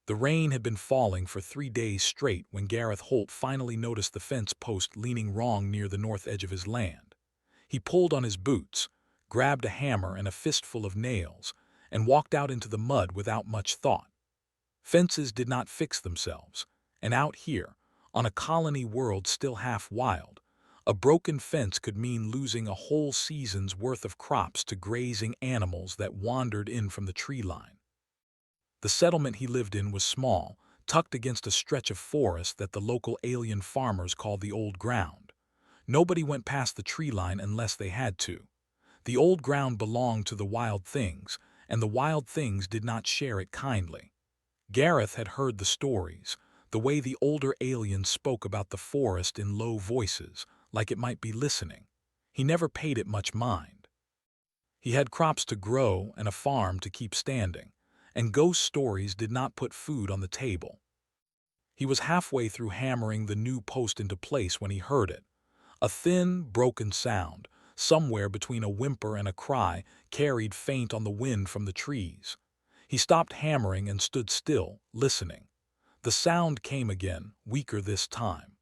The rain had been falling for 3 days straight when Gareth Holt finally noticed the fence post leaning wrong near the north edge of his land. He pulled on his boots, grabbed a hammer and a fistful of nails, and walked out into the mud without much thought. Fences did not fix themselves, and out here, on a colony world still half wild, a broken fence could mean losing a whole season's worth of crops to grazing animals that wandered in from the tree line. The settlement he lived in was small, tucked against a stretch of forest that the local alien farmers called the Old Ground. Nobody went past the tree line unless they had to. The Old Ground belonged to the wild things, and the wild things did not share it kindly. Gareth had heard the stories, the way the older aliens spoke about the forest in low voices, like it might be listening. He never paid it much mind. He had crops to grow and a farm to keep standing, and ghost stories did not put food on the table. He was halfway through hammering the new post into place when he heard it. A thin, broken sound, somewhere between a whimper and a cry, carried faint on the wind from the trees. He stopped hammering and stood still, listening. The sound came again, weaker this time.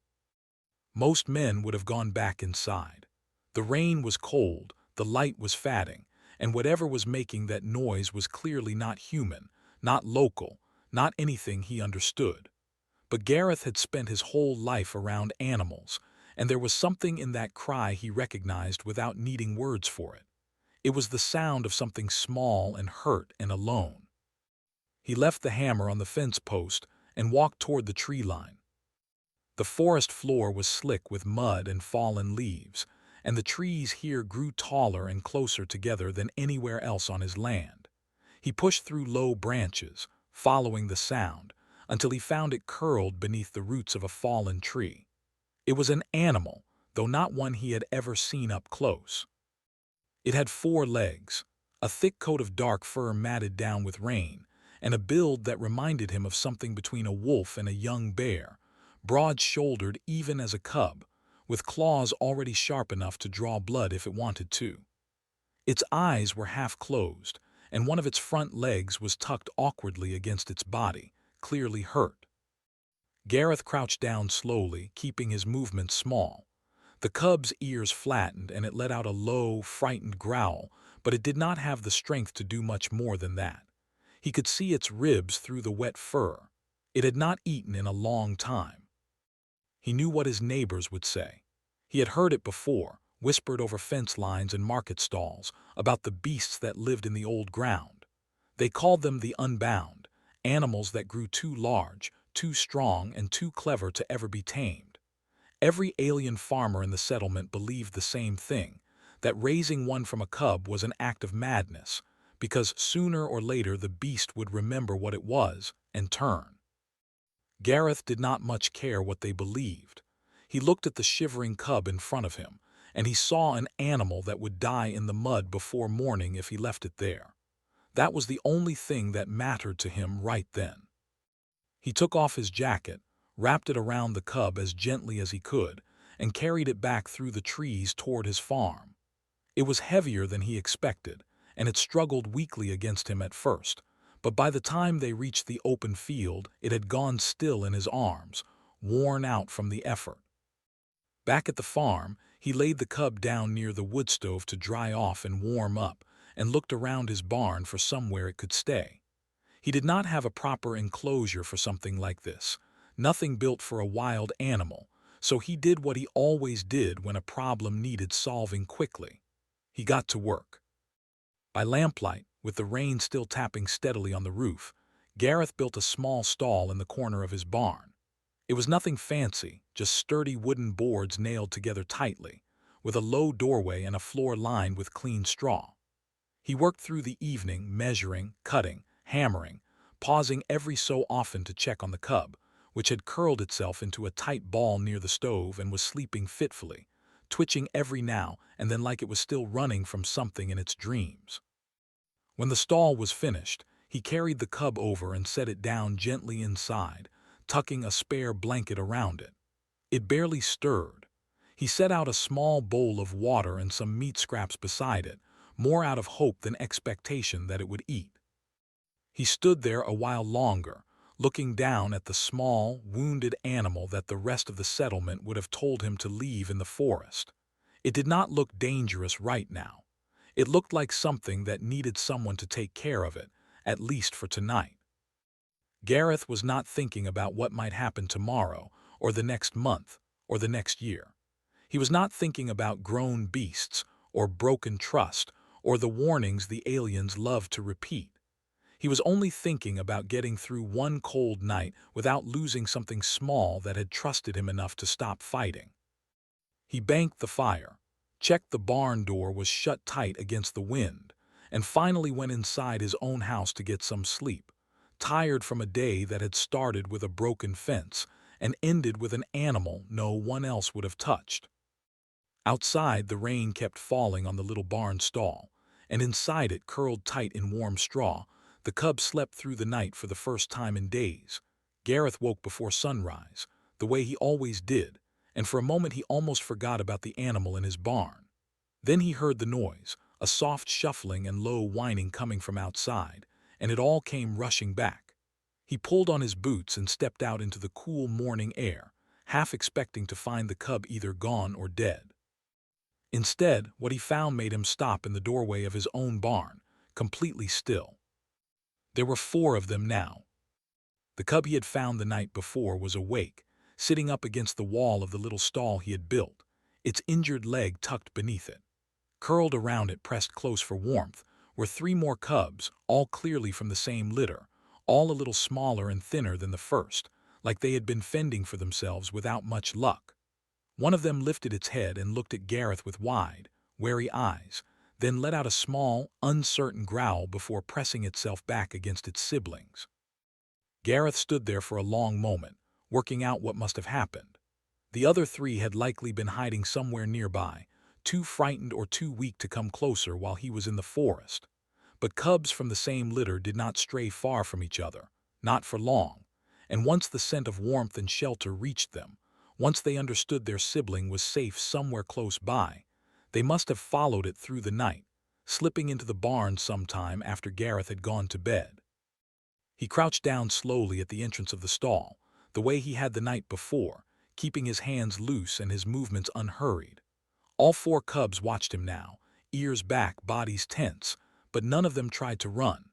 Most men would have gone back inside. The rain was cold, the light was fatting, and whatever was making that noise was clearly not human, not local, not anything he understood. But Gareth had spent his whole life around animals, and there was something in that cry he recognized without needing words for it. It was the sound of something small and hurt and alone. He left the hammer on the fence post and walked toward the tree line. The forest floor was slick with mud and fallen leaves, and the trees here grew taller and closer together than anywhere else on his land. He pushed through low branches, following the sound, until he found it curled beneath the roots of a fallen tree. It was an animal, though not one he had ever seen up close. It had 4 legs, a thick coat of dark fur matted down with rain, and a build that reminded him of something between a wolf and a young bear, broad-shouldered even as a cub, with claws already sharp enough to draw blood if it wanted to. Its eyes were half closed, and one of its front legs was tucked awkwardly against its body, clearly hurt. Gareth crouched down slowly, keeping his movements small. The cub's ears flattened and it let out a low, frightened growl, but it did not have the strength to do much more than that. He could see its ribs through the wet fur. It had not eaten in a long time. He knew what his neighbors would say. He had heard it before, whispered over fence lines and market stalls, about the beasts that lived in the old ground. They called them the unbound, animals that grew too large, too strong, and too clever to ever be tamed. Every alien farmer in the settlement believed the same thing, that raising one from a cub was an act of madness, because sooner or later the beast would remember what it was and turn. Gareth did not much care what they believed. He looked at the shivering cub in front of him, and he saw an animal that would die in the mud before morning if he left it there. That was the only thing that mattered to him right then. He took off his jacket, wrapped it around the cub as gently as he could, and carried it back through the trees toward his farm. It was heavier than he expected, and it struggled weakly against him at first, but by the time they reached the open field, it had gone still in his arms, worn out from the effort. Back at the farm, he laid the cub down near the wood stove to dry off and warm up, and looked around his barn for somewhere it could stay. He did not have a proper enclosure for something like this, nothing built for a wild animal, so he did what he always did when a problem needed solving quickly. He got to work. By lamplight, with the rain still tapping steadily on the roof, Gareth built a small stall in the corner of his barn. It was nothing fancy, just sturdy wooden boards nailed together tightly, with a low doorway and a floor lined with clean straw. He worked through the evening, measuring, cutting, hammering, pausing every so often to check on the cub, which had curled itself into a tight ball near the stove and was sleeping fitfully, twitching every now and then like it was still running from something in its dreams. When the stall was finished, he carried the cub over and set it down gently inside, tucking a spare blanket around it. It barely stirred. He set out a small bowl of water and some meat scraps beside it, more out of hope than expectation that it would eat. He stood there a while longer, looking down at the small, wounded animal that the rest of the settlement would have told him to leave in the forest. It did not look dangerous right now. It looked like something that needed someone to take care of it, at least for tonight. Gareth was not thinking about what might happen tomorrow, or the next month, or the next year. He was not thinking about grown beasts, or broken trust, or the warnings the aliens loved to repeat. He was only thinking about getting through one cold night without losing something small that had trusted him enough to stop fighting. He banked the fire, checked the barn door was shut tight against the wind, and finally went inside his own house to get some sleep, tired from a day that had started with a broken fence and ended with an animal no one else would have touched. Outside, the rain kept falling on the little barn stall, and inside it, curled tight in warm straw, the cubs slept through the night for the first time in days. Gareth woke before sunrise, the way he always did, and for a moment he almost forgot about the animal in his barn. Then he heard the noise, a soft shuffling and low whining coming from outside, and it all came rushing back. He pulled on his boots and stepped out into the cool morning air, half expecting to find the cub either gone or dead. Instead, what he found made him stop in the doorway of his own barn, completely still. There were 4 of them now. The cub he had found the night before was awake, sitting up against the wall of the little stall he had built, its injured leg tucked beneath it. Curled around it, pressed close for warmth, were 3 more cubs, all clearly from the same litter, all a little smaller and thinner than the first, like they had been fending for themselves without much luck. One of them lifted its head and looked at Gareth with wide, wary eyes, then let out a small, uncertain growl before pressing itself back against its siblings. Gareth stood there for a long moment, working out what must have happened. The other 3 had likely been hiding somewhere nearby, too frightened or too weak to come closer while he was in the forest. But cubs from the same litter did not stray far from each other, not for long, and once the scent of warmth and shelter reached them, once they understood their sibling was safe somewhere close by, they must have followed it through the night, slipping into the barn sometime after Gareth had gone to bed. He crouched down slowly at the entrance of the stall, the way he had the night before, keeping his hands loose and his movements unhurried. All 4 cubs watched him now, ears back, bodies tense, but none of them tried to run.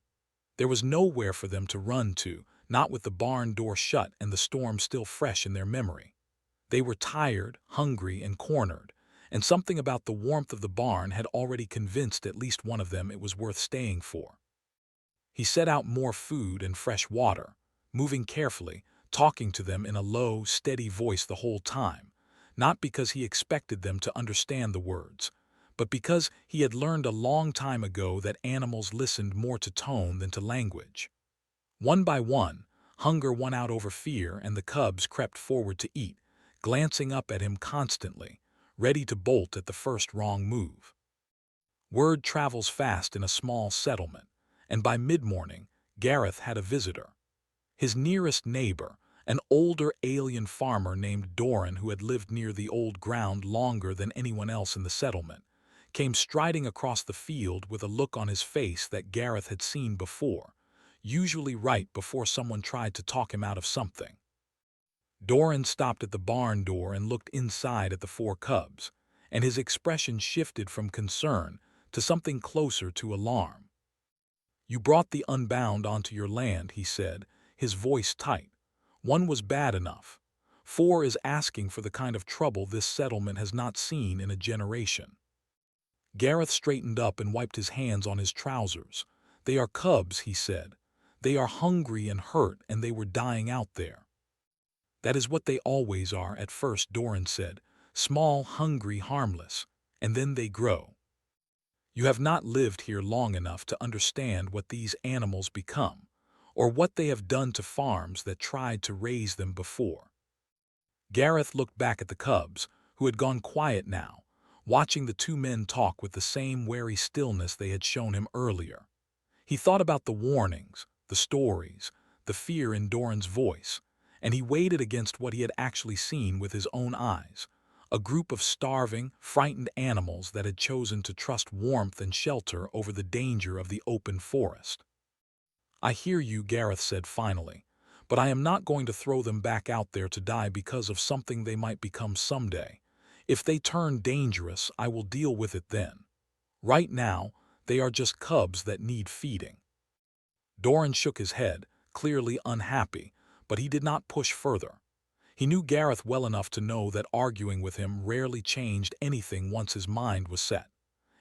There was nowhere for them to run to, not with the barn door shut and the storm still fresh in their memory. They were tired, hungry, and cornered, and something about the warmth of the barn had already convinced at least one of them it was worth staying for. He set out more food and fresh water, moving carefully, talking to them in a low, steady voice the whole time, not because he expected them to understand the words, but because he had learned a long time ago that animals listened more to tone than to language. One by one, hunger won out over fear, and the cubs crept forward to eat, glancing up at him constantly, ready to bolt at the first wrong move. Word travels fast in a small settlement, and by mid-morning, Gareth had a visitor. His nearest neighbor, an older alien farmer named Doran who had lived near the old ground longer than anyone else in the settlement, came striding across the field with a look on his face that Gareth had seen before, usually right before someone tried to talk him out of something. Doran stopped at the barn door and looked inside at the 4 cubs, and his expression shifted from concern to something closer to alarm. "You brought the Unbound onto your land," he said, his voice tight. "One was bad enough. 4 is asking for the kind of trouble this settlement has not seen in a generation." Gareth straightened up and wiped his hands on his trousers. "They are cubs," he said. "They are hungry and hurt, and they were dying out there." "That is what they always are at first," Doran said. "Small, hungry, harmless. And then they grow. You have not lived here long enough to understand what these animals become, or what they have done to farms that tried to raise them before." Gareth looked back at the cubs, who had gone quiet now, watching the 2 men talk with the same wary stillness they had shown him earlier. He thought about the warnings, the stories, the fear in Doran's voice, and he weighed it against what he had actually seen with his own eyes, a group of starving, frightened animals that had chosen to trust warmth and shelter over the danger of the open forest. "I hear you," Gareth said finally, but I am not going to throw them back out there to die because of something they might become someday. If they turn dangerous, I will deal with it then. Right now, they are just cubs that need feeding." Doran shook his head, clearly unhappy, but he did not push further. He knew Gareth well enough to know that arguing with him rarely changed anything once his mind was set.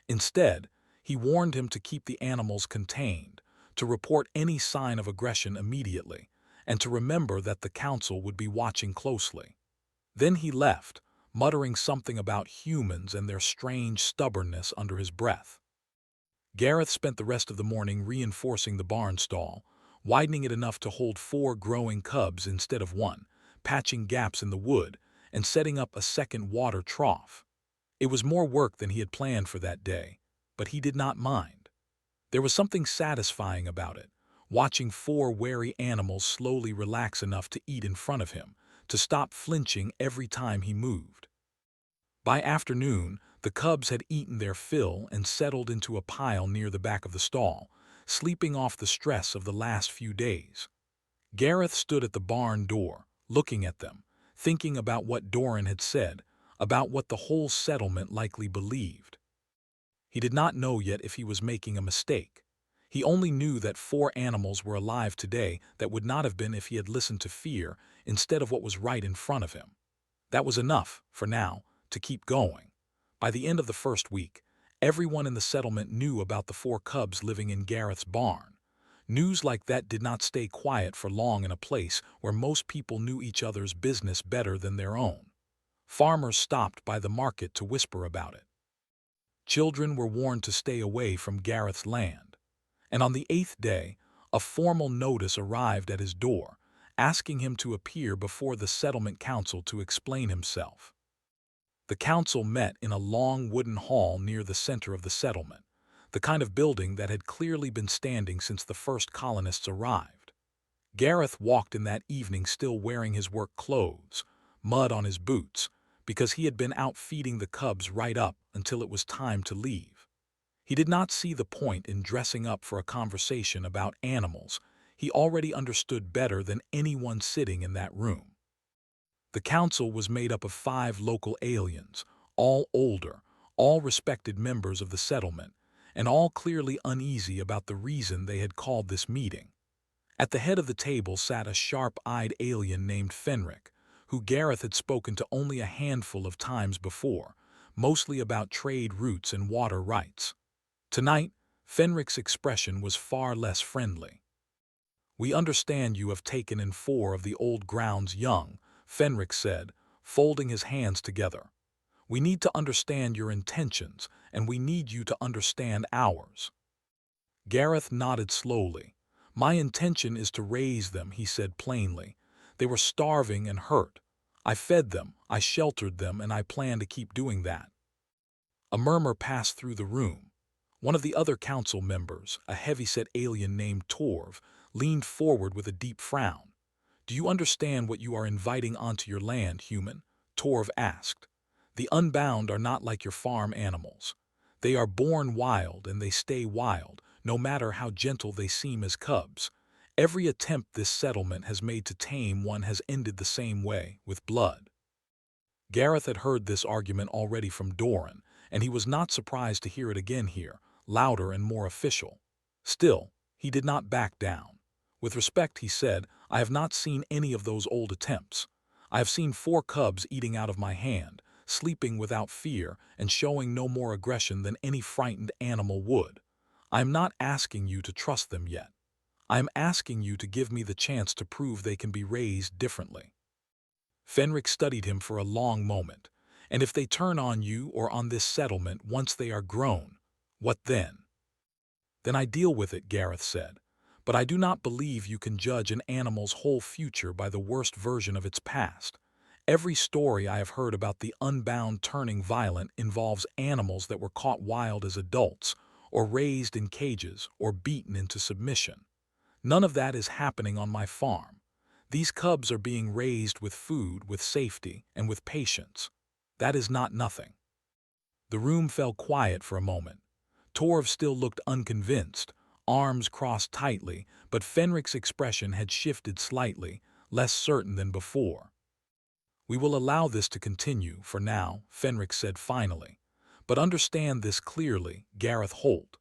Instead, he warned him to keep the animals contained, to report any sign of aggression immediately, and to remember that the council would be watching closely. Then he left, muttering something about humans and their strange stubbornness under his breath. Gareth spent the rest of the morning reinforcing the barn stall, widening it enough to hold 4 growing cubs instead of 1, patching gaps in the wood, and setting up a second water trough. It was more work than he had planned for that day, but he did not mind. There was something satisfying about it, watching 4 wary animals slowly relax enough to eat in front of him, to stop flinching every time he moved. By afternoon, the cubs had eaten their fill and settled into a pile near the back of the stall, sleeping off the stress of the last few days. Gareth stood at the barn door, looking at them, thinking about what Doran had said, about what the whole settlement likely believed. He did not know yet if he was making a mistake. He only knew that 4 animals were alive today that would not have been if he had listened to fear instead of what was right in front of him. That was enough, for now, to keep going. By the end of the first week, everyone in the settlement knew about the 4 cubs living in Gareth's barn. News like that did not stay quiet for long in a place where most people knew each other's business better than their own. Farmers stopped by the market to whisper about it. Children were warned to stay away from Gareth's land. And on the 8th day, a formal notice arrived at his door, asking him to appear before the settlement council to explain himself. The council met in a long wooden hall near the center of the settlement, the kind of building that had clearly been standing since the first colonists arrived. Gareth walked in that evening still wearing his work clothes, mud on his boots, because he had been out feeding the cubs right up until it was time to leave. He did not see the point in dressing up for a conversation about animals he already understood better than anyone sitting in that room. The council was made up of 5 local aliens, all older, all respected members of the settlement, and all clearly uneasy about the reason they had called this meeting. At the head of the table sat a sharp-eyed alien named Fenric, who Gareth had spoken to only a handful of times before, mostly about trade routes and water rights. Tonight, Fenric's expression was far less friendly. "We understand you have taken in 4 of the old grounds young," Fenric said, folding his hands together. "We need to understand your intentions, and we need you to understand ours." Gareth nodded slowly. "My intention is to raise them," he said plainly. "They were starving and hurt. I fed them, I sheltered them, and I plan to keep doing that." A murmur passed through the room. One of the other council members, a heavy-set alien named Torv, leaned forward with a deep frown. "Do you understand what you are inviting onto your land, human?" Torv asked. "The Unbound are not like your farm animals. They are born wild and they stay wild, no matter how gentle they seem as cubs. Every attempt this settlement has made to tame one has ended the same way, with blood." Gareth had heard this argument already from Doran, and he was not surprised to hear it again here, louder and more official. Still, he did not back down. "With respect," he said, "I have not seen any of those old attempts. I have seen 4 cubs eating out of my hand, sleeping without fear, and showing no more aggression than any frightened animal would. I am not asking you to trust them yet. I am asking you to give me the chance to prove they can be raised differently." Fenric studied him for a long moment. "And if they turn on you or on this settlement once they are grown, what then?" "Then I deal with it," Gareth said. "But I do not believe you can judge an animal's whole future by the worst version of its past. Every story I have heard about the Unbound turning violent involves animals that were caught wild as adults, or raised in cages, or beaten into submission. None of that is happening on my farm. These cubs are being raised with food, with safety, and with patience. That is not nothing." The room fell quiet for a moment. Torv still looked unconvinced, arms crossed tightly, but Fenric's expression had shifted slightly, less certain than before. "We will allow this to continue, for now," Fenric said finally. "But understand this clearly, Gareth Holt.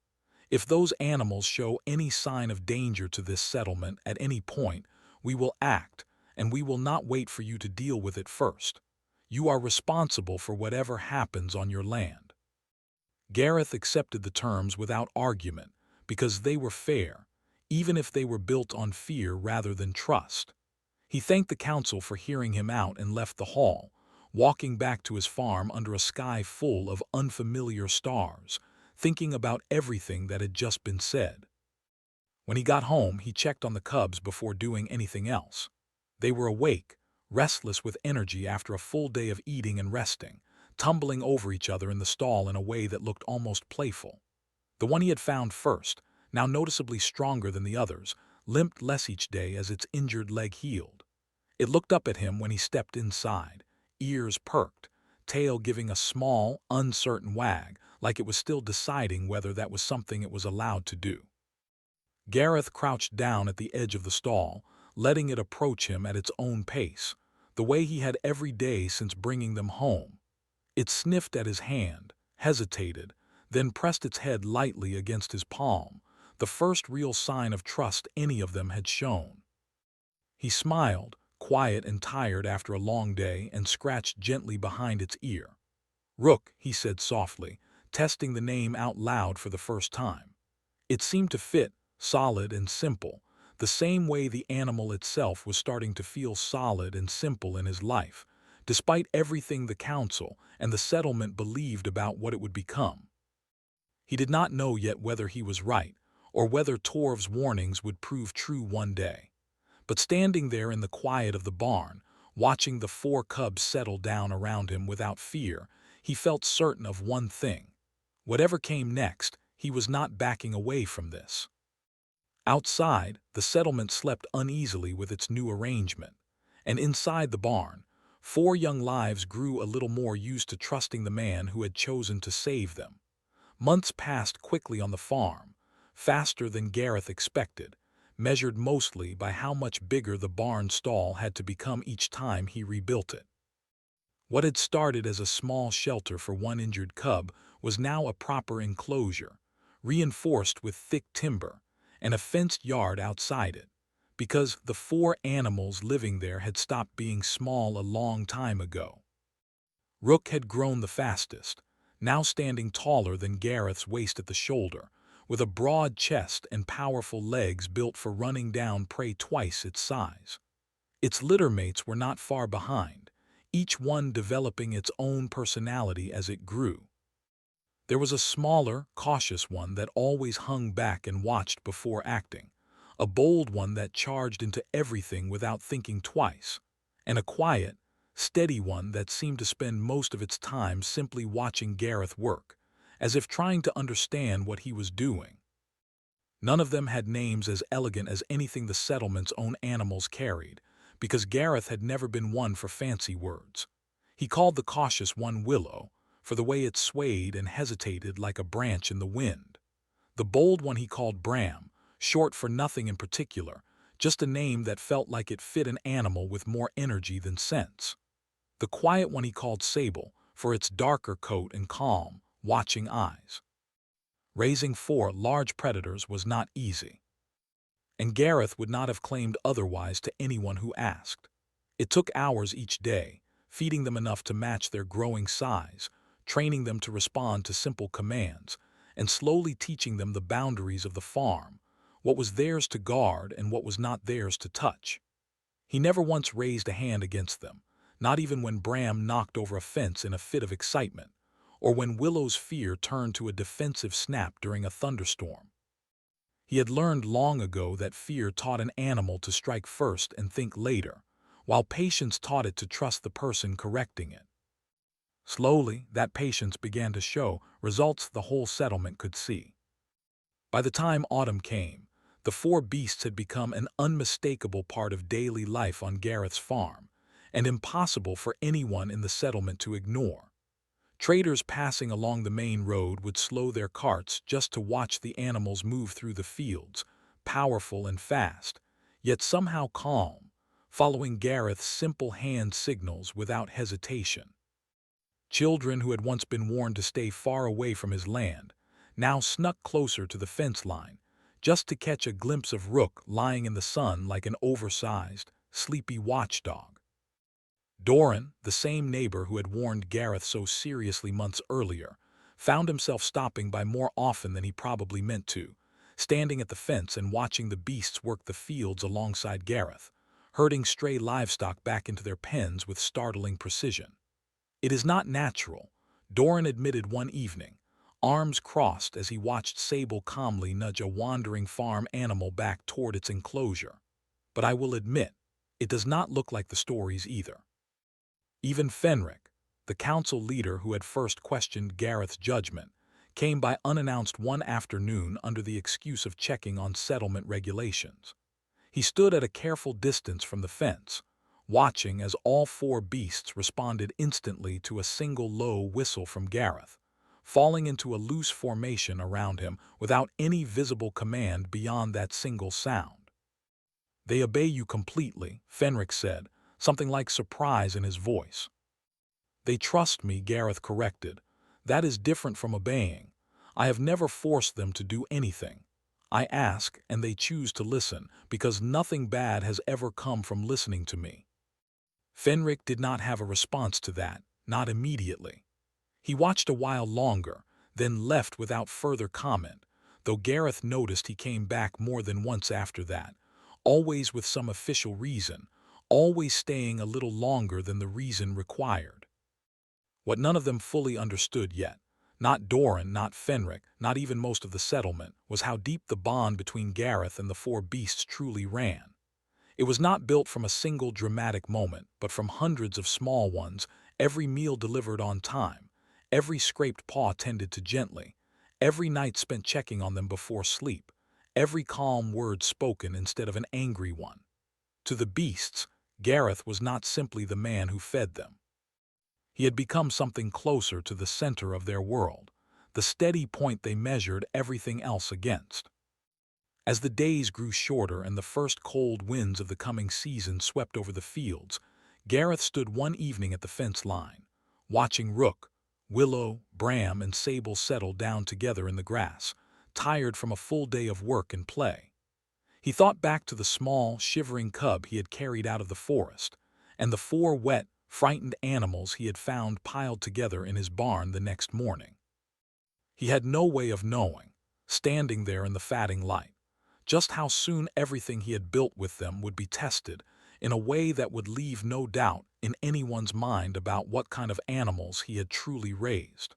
If those animals show any sign of danger to this settlement at any point, we will act, and we will not wait for you to deal with it first. You are responsible for whatever happens on your land." Gareth accepted the terms without argument, because they were fair, even if they were built on fear rather than trust. He thanked the council for hearing him out and left the hall, walking back to his farm under a sky full of unfamiliar stars, thinking about everything that had just been said. When he got home, he checked on the cubs before doing anything else. They were awake, restless with energy after a full day of eating and resting, tumbling over each other in the stall in a way that looked almost playful. The one he had found first, now noticeably stronger than the others, limped less each day as its injured leg healed. It looked up at him when he stepped inside, ears perked, tail giving a small, uncertain wag, like it was still deciding whether that was something it was allowed to do. Gareth crouched down at the edge of the stall, letting it approach him at its own pace, the way he had every day since bringing them home. It sniffed at his hand, hesitated, then pressed its head lightly against his palm, the first real sign of trust any of them had shown. He smiled, quiet and tired after a long day, and scratched gently behind its ear. "Rook," he said softly, testing the name out loud for the first time. It seemed to fit, solid and simple, the same way the animal itself was starting to feel solid and simple in his life, despite everything the council and the settlement believed about what it would become. He did not know yet whether he was right, or whether Torv's warnings would prove true one day. But standing there in the quiet of the barn, watching the 4 cubs settle down around him without fear, he felt certain of one thing. Whatever came next, he was not backing away from this. Outside, the settlement slept uneasily with its new arrangement, and inside the barn, 4 young lives grew a little more used to trusting the man who had chosen to save them. Months passed quickly on the farm, faster than Gareth expected, measured mostly by how much bigger the barn stall had to become each time he rebuilt it. What had started as a small shelter for one injured cub was now a proper enclosure, reinforced with thick timber, and a fenced yard outside it, because the 4 animals living there had stopped being small a long time ago. Rook had grown the fastest, now standing taller than Gareth's waist at the shoulder, with a broad chest and powerful legs built for running down prey twice its size. Its littermates were not far behind, each one developing its own personality as it grew. There was a smaller, cautious one that always hung back and watched before acting, a bold one that charged into everything without thinking twice, and a quiet, steady one that seemed to spend most of its time simply watching Gareth work, as if trying to understand what he was doing. None of them had names as elegant as anything the settlement's own animals carried, because Gareth had never been one for fancy words. He called the cautious one Willow, for the way it swayed and hesitated like a branch in the wind. The bold one he called Bram, short for nothing in particular, just a name that felt like it fit an animal with more energy than sense. The quiet one he called Sable, for its darker coat and calm, watching eyes. Raising 4 large predators was not easy, and Gareth would not have claimed otherwise to anyone who asked. It took hours each day, feeding them enough to match their growing size, training them to respond to simple commands, and slowly teaching them the boundaries of the farm, what was theirs to guard and what was not theirs to touch. He never once raised a hand against them, not even when Bram knocked over a fence in a fit of excitement, or when Willow's fear turned to a defensive snap during a thunderstorm. He had learned long ago that fear taught an animal to strike first and think later, while patience taught it to trust the person correcting it. Slowly, that patience began to show results the whole settlement could see. By the time autumn came, the 4 beasts had become an unmistakable part of daily life on Gareth's farm, and impossible for anyone in the settlement to ignore. Traders passing along the main road would slow their carts just to watch the animals move through the fields, powerful and fast, yet somehow calm, following Gareth's simple hand signals without hesitation. Children who had once been warned to stay far away from his land now snuck closer to the fence line, just to catch a glimpse of Rook lying in the sun like an oversized, sleepy watchdog. Doran, the same neighbor who had warned Gareth so seriously months earlier, found himself stopping by more often than he probably meant to, standing at the fence and watching the beasts work the fields alongside Gareth, herding stray livestock back into their pens with startling precision. "It is not natural," Doran admitted one evening, arms crossed as he watched Sable calmly nudge a wandering farm animal back toward its enclosure. "But I will admit, it does not look like the stories either." Even Fenric, the council leader who had first questioned Gareth's judgment, came by unannounced one afternoon under the excuse of checking on settlement regulations. He stood at a careful distance from the fence, watching as all four beasts responded instantly to a single low whistle from Gareth, falling into a loose formation around him without any visible command beyond that single sound. "They obey you completely," Fenric said, something like surprise in his voice. "They trust me," Gareth corrected. "That is different from obeying. I have never forced them to do anything. I ask, and they choose to listen, because nothing bad has ever come from listening to me." Fenric did not have a response to that, not immediately. He watched a while longer, then left without further comment, though Gareth noticed he came back more than once after that, always with some official reason, always staying a little longer than the reason required. What none of them fully understood yet, not Doran, not Fenric, not even most of the settlement, was how deep the bond between Gareth and the four beasts truly ran. It was not built from a single dramatic moment, but from hundreds of small ones, every meal delivered on time, every scraped paw tended to gently, every night spent checking on them before sleep, every calm word spoken instead of an angry one. To the beasts, Gareth was not simply the man who fed them. He had become something closer to the center of their world, the steady point they measured everything else against. As the days grew shorter and the first cold winds of the coming season swept over the fields, Gareth stood one evening at the fence line, watching Rook, Willow, Bram, and Sable settle down together in the grass, tired from a full day of work and play. He thought back to the small, shivering cub he had carried out of the forest, and the four wet, frightened animals he had found piled together in his barn the next morning. He had no way of knowing, standing there in the fatting light, just how soon everything he had built with them would be tested in a way that would leave no doubt in anyone's mind about what kind of animals he had truly raised.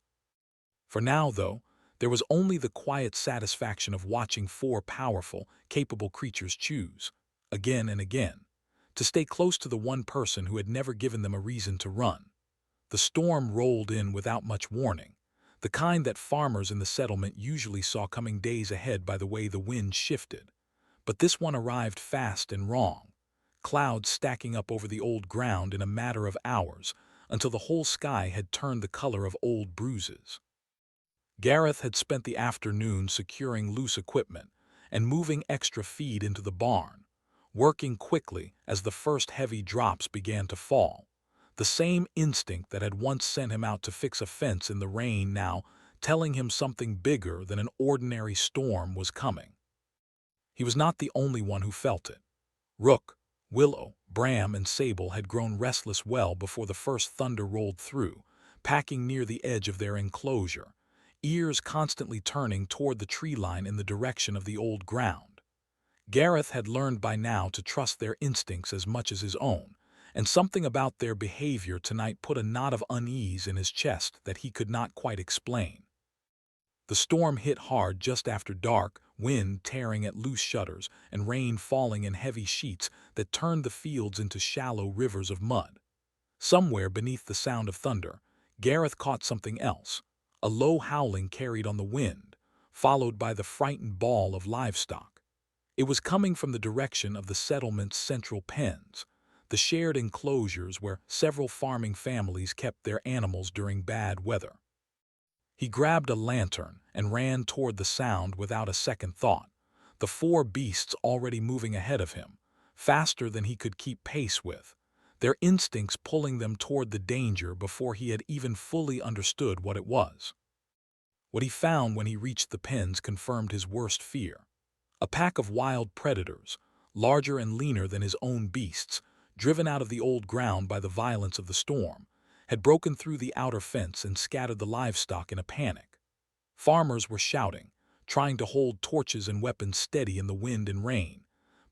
For now, though, there was only the quiet satisfaction of watching four powerful, capable creatures choose, again and again, to stay close to the one person who had never given them a reason to run. The storm rolled in without much warning, the kind that farmers in the settlement usually saw coming days ahead by the way the wind shifted. But this one arrived fast and wrong, clouds stacking up over the old ground in a matter of hours until the whole sky had turned the color of old bruises. Gareth had spent the afternoon securing loose equipment and moving extra feed into the barn, working quickly as the first heavy drops began to fall. The same instinct that had once sent him out to fix a fence in the rain now telling him something bigger than an ordinary storm was coming. He was not the only one who felt it. Rook, Willow, Bram, and Sable had grown restless well before the first thunder rolled through, packing near the edge of their enclosure, ears constantly turning toward the tree line in the direction of the old ground. Gareth had learned by now to trust their instincts as much as his own, and something about their behavior tonight put a knot of unease in his chest that he could not quite explain. The storm hit hard just after dark, wind tearing at loose shutters and rain falling in heavy sheets that turned the fields into shallow rivers of mud. Somewhere beneath the sound of thunder, Gareth caught something else, a low howling carried on the wind, followed by the frightened bawl of livestock. It was coming from the direction of the settlement's central pens, the shared enclosures where several farming families kept their animals during bad weather. He grabbed a lantern and ran toward the sound without a second thought, the four beasts already moving ahead of him, faster than he could keep pace with, their instincts pulling them toward the danger before he had even fully understood what it was. What he found when he reached the pens confirmed his worst fear. A pack of wild predators, larger and leaner than his own beasts, driven out of the old ground by the violence of the storm, had broken through the outer fence and scattered the livestock in a panic. Farmers were shouting, trying to hold torches and weapons steady in the wind and rain,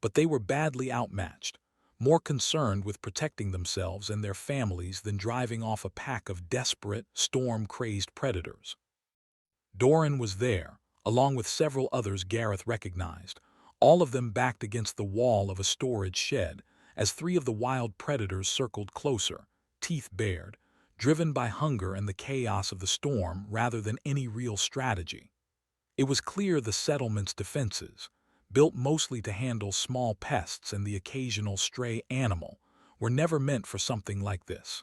but they were badly outmatched, more concerned with protecting themselves and their families than driving off a pack of desperate, storm-crazed predators. Doran was there, along with several others Gareth recognized, all of them backed against the wall of a storage shed, as three of the wild predators circled closer, teeth bared, driven by hunger and the chaos of the storm rather than any real strategy. It was clear the settlement's defenses, built mostly to handle small pests and the occasional stray animal, were never meant for something like this.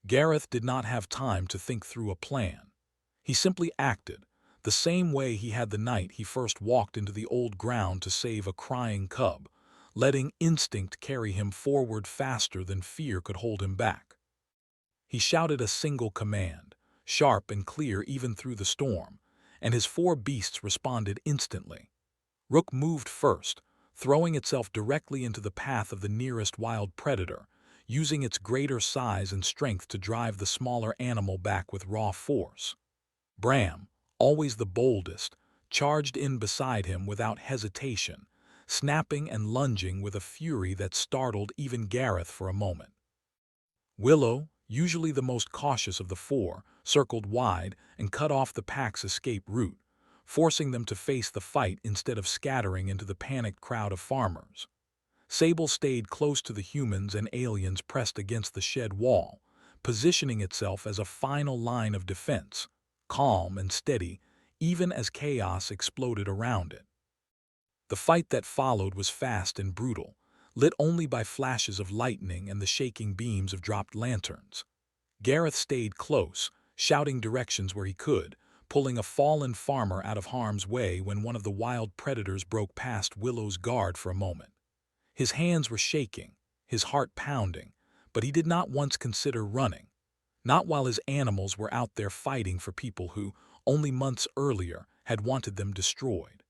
Gareth did not have time to think through a plan. He simply acted, the same way he had the night he first walked into the old ground to save a crying cub, letting instinct carry him forward faster than fear could hold him back. He shouted a single command, sharp and clear even through the storm, and his four beasts responded instantly. Rook moved first, throwing itself directly into the path of the nearest wild predator, using its greater size and strength to drive the smaller animal back with raw force. Bram, always the boldest, charged in beside him without hesitation, snapping and lunging with a fury that startled even Gareth for a moment. Willow, usually the most cautious of the four, circled wide and cut off the pack's escape route, forcing them to face the fight instead of scattering into the panicked crowd of farmers. Sable stayed close to the humans and aliens pressed against the shed wall, positioning itself as a final line of defense, calm and steady, even as chaos exploded around it. The fight that followed was fast and brutal, lit only by flashes of lightning and the shaking beams of dropped lanterns. Gareth stayed close, shouting directions where he could, pulling a fallen farmer out of harm's way when one of the wild predators broke past Willow's guard for a moment. His hands were shaking, his heart pounding, but he did not once consider running. Not while his animals were out there fighting for people who, only months earlier, had wanted them destroyed.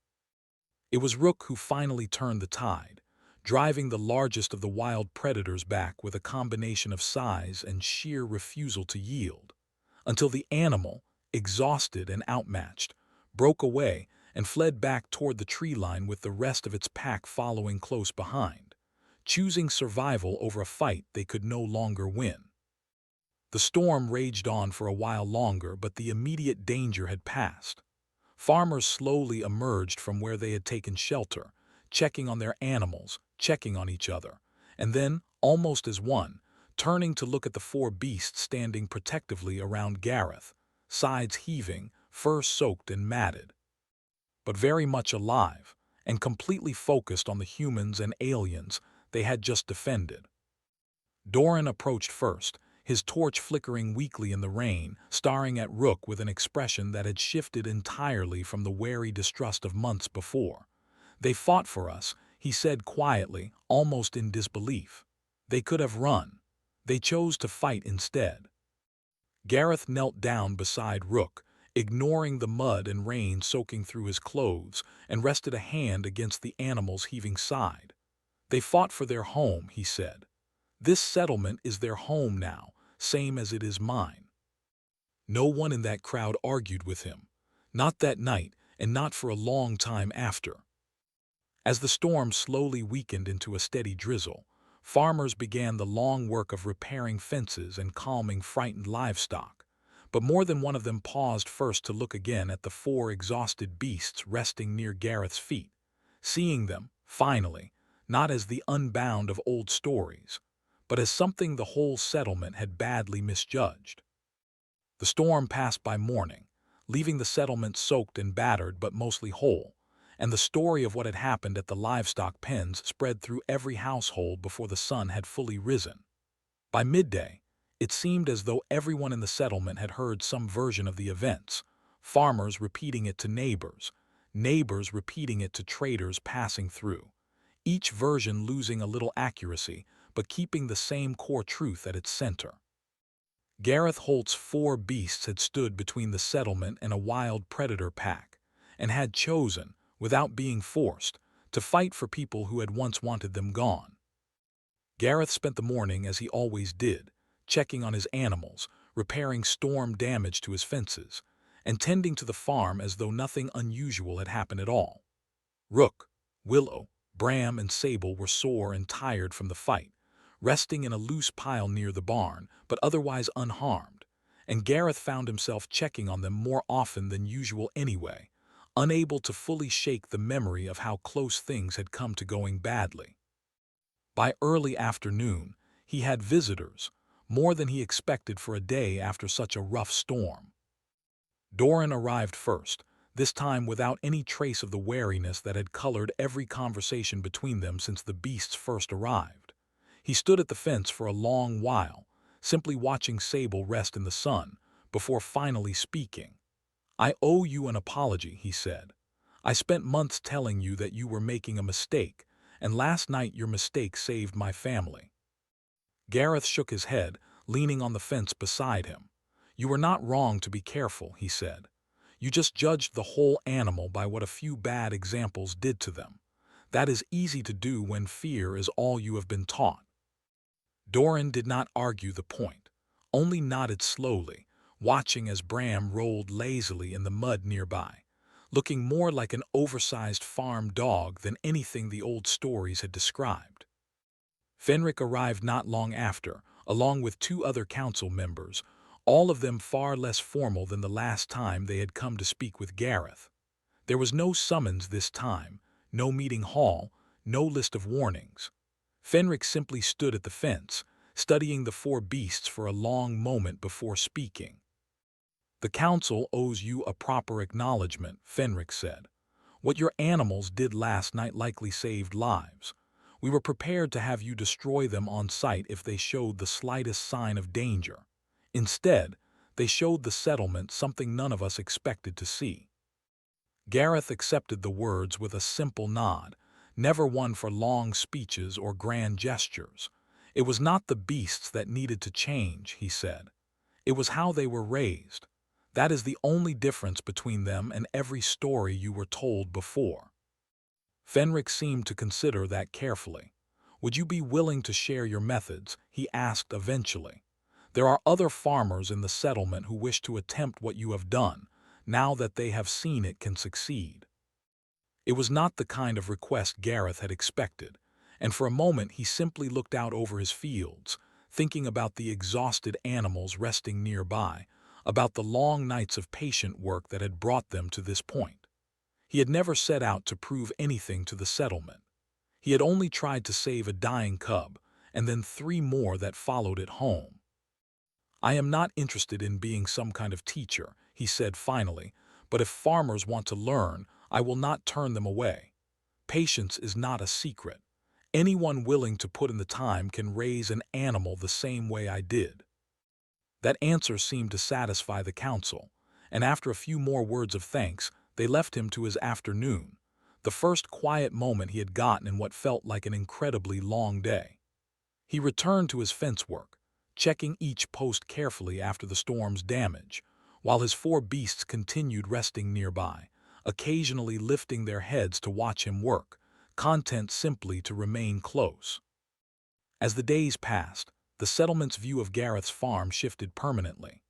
It was Rook who finally turned the tide, driving the largest of the wild predators back with a combination of size and sheer refusal to yield, until the animal, exhausted and outmatched, broke away and fled back toward the tree line with the rest of its pack following close behind, choosing survival over a fight they could no longer win. The storm raged on for a while longer, but the immediate danger had passed. Farmers slowly emerged from where they had taken shelter, checking on their animals, checking on each other, and then, almost as one, turning to look at the four beasts standing protectively around Gareth, sides heaving, fur soaked and matted, but very much alive, and completely focused on the humans and aliens they had just defended. Doran approached first, his torch flickering weakly in the rain, staring at Rook with an expression that had shifted entirely from the wary distrust of months before. "They fought for us," he said quietly, almost in disbelief. "They could have run. They chose to fight instead." Gareth knelt down beside Rook, ignoring the mud and rain soaking through his clothes, and rested a hand against the animal's heaving side. "They fought for their home," he said. "This settlement is their home now, same as it is mine." No one in that crowd argued with him, not that night and not for a long time after. As the storm slowly weakened into a steady drizzle, farmers began the long work of repairing fences and calming frightened livestock, but more than one of them paused first to look again at the four exhausted beasts resting near Gareth's feet, seeing them, finally, not as the unbound of old stories, but as something the whole settlement had badly misjudged. The storm passed by morning, leaving the settlement soaked and battered but mostly whole, and the story of what had happened at the livestock pens spread through every household before the sun had fully risen. By midday, it seemed as though everyone in the settlement had heard some version of the events, farmers repeating it to neighbors, neighbors repeating it to traders passing through, each version losing a little accuracy but keeping the same core truth at its center. Gareth Holt's 4 beasts had stood between the settlement and a wild predator pack, and had chosen, without being forced, to fight for people who had once wanted them gone. Gareth spent the morning as he always did, checking on his animals, repairing storm damage to his fences, and tending to the farm as though nothing unusual had happened at all. Rook, Willow, Bram, and Sable were sore and tired from the fight, resting in a loose pile near the barn, but otherwise unharmed, and Gareth found himself checking on them more often than usual anyway, unable to fully shake the memory of how close things had come to going badly. By early afternoon, he had visitors, more than he expected for a day after such a rough storm. Doran arrived first, this time without any trace of the wariness that had colored every conversation between them since the beasts first arrived. He stood at the fence for a long while, simply watching Sable rest in the sun, before finally speaking. "I owe you an apology," he said. "I spent months telling you that you were making a mistake, and last night your mistake saved my family." Gareth shook his head, leaning on the fence beside him. "You were not wrong to be careful," he said. "You just judged the whole animal by what a few bad examples did to them. That is easy to do when fear is all you have been taught." Doran did not argue the point, only nodded slowly, watching as Bram rolled lazily in the mud nearby, looking more like an oversized farm dog than anything the old stories had described. Fenric arrived not long after, along with 2 other council members, all of them far less formal than the last time they had come to speak with Gareth. There was no summons this time, no meeting hall, no list of warnings. Fenric simply stood at the fence, studying the 4 beasts for a long moment before speaking. "The council owes you a proper acknowledgement," Fenric said. "What your animals did last night likely saved lives. We were prepared to have you destroy them on sight if they showed the slightest sign of danger. Instead, they showed the settlement something none of us expected to see." Gareth accepted the words with a simple nod, never one for long speeches or grand gestures. "It was not the beasts that needed to change," he said. "It was how they were raised. That is the only difference between them and every story you were told before." Fenric seemed to consider that carefully. "Would you be willing to share your methods?" he asked eventually. "There are other farmers in the settlement who wish to attempt what you have done, now that they have seen it can succeed." It was not the kind of request Gareth had expected, and for a moment he simply looked out over his fields, thinking about the exhausted animals resting nearby, about the long nights of patient work that had brought them to this point. He had never set out to prove anything to the settlement. He had only tried to save a dying cub, and then 3 more that followed it home. "I am not interested in being some kind of teacher," he said finally, "but if farmers want to learn, I will not turn them away. Patience is not a secret. Anyone willing to put in the time can raise an animal the same way I did." That answer seemed to satisfy the council, and after a few more words of thanks, they left him to his afternoon, the first quiet moment he had gotten in what felt like an incredibly long day. He returned to his fence work, checking each post carefully after the storm's damage, while his 4 beasts continued resting nearby, occasionally lifting their heads to watch him work, content simply to remain close. As the days passed, the settlement's view of Gareth's farm shifted permanently.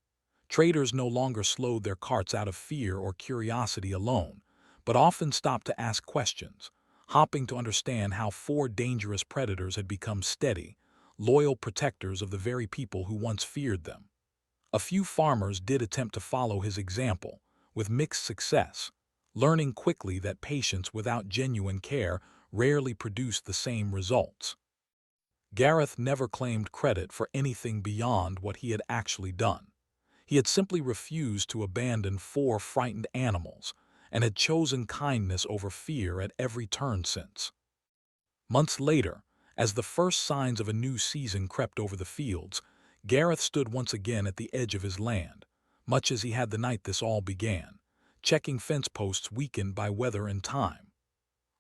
Traders no longer slowed their carts out of fear or curiosity alone, but often stopped to ask questions, hoping to understand how 4 dangerous predators had become steady, loyal protectors of the very people who once feared them. A few farmers did attempt to follow his example, with mixed success, learning quickly that patience without genuine care rarely produced the same results. Gareth never claimed credit for anything beyond what he had actually done. He had simply refused to abandon 4 frightened animals, and had chosen kindness over fear at every turn since. Months later, as the first signs of a new season crept over the fields, Gareth stood once again at the edge of his land, much as he had the night this all began, checking fence posts weakened by weather and time.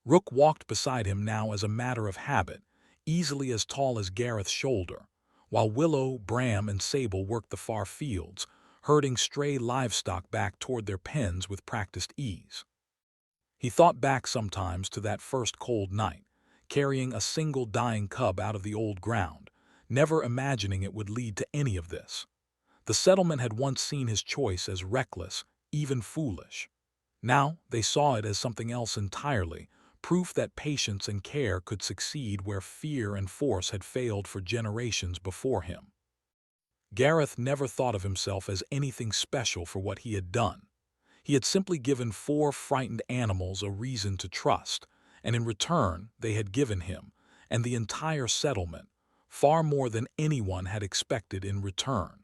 Rook walked beside him now as a matter of habit, easily as tall as Gareth's shoulder, while Willow, Bram, and Sable worked the far fields, herding stray livestock back toward their pens with practiced ease. He thought back sometimes to that first cold night, carrying a single dying cub out of the old ground, never imagining it would lead to any of this. The settlement had once seen his choice as reckless, even foolish. Now they saw it as something else entirely, proof that patience and care could succeed where fear and force had failed for generations before him. Gareth never thought of himself as anything special for what he had done. He had simply given 4 frightened animals a reason to trust, and in return they had given him, and the entire settlement, far more than anyone had expected in return.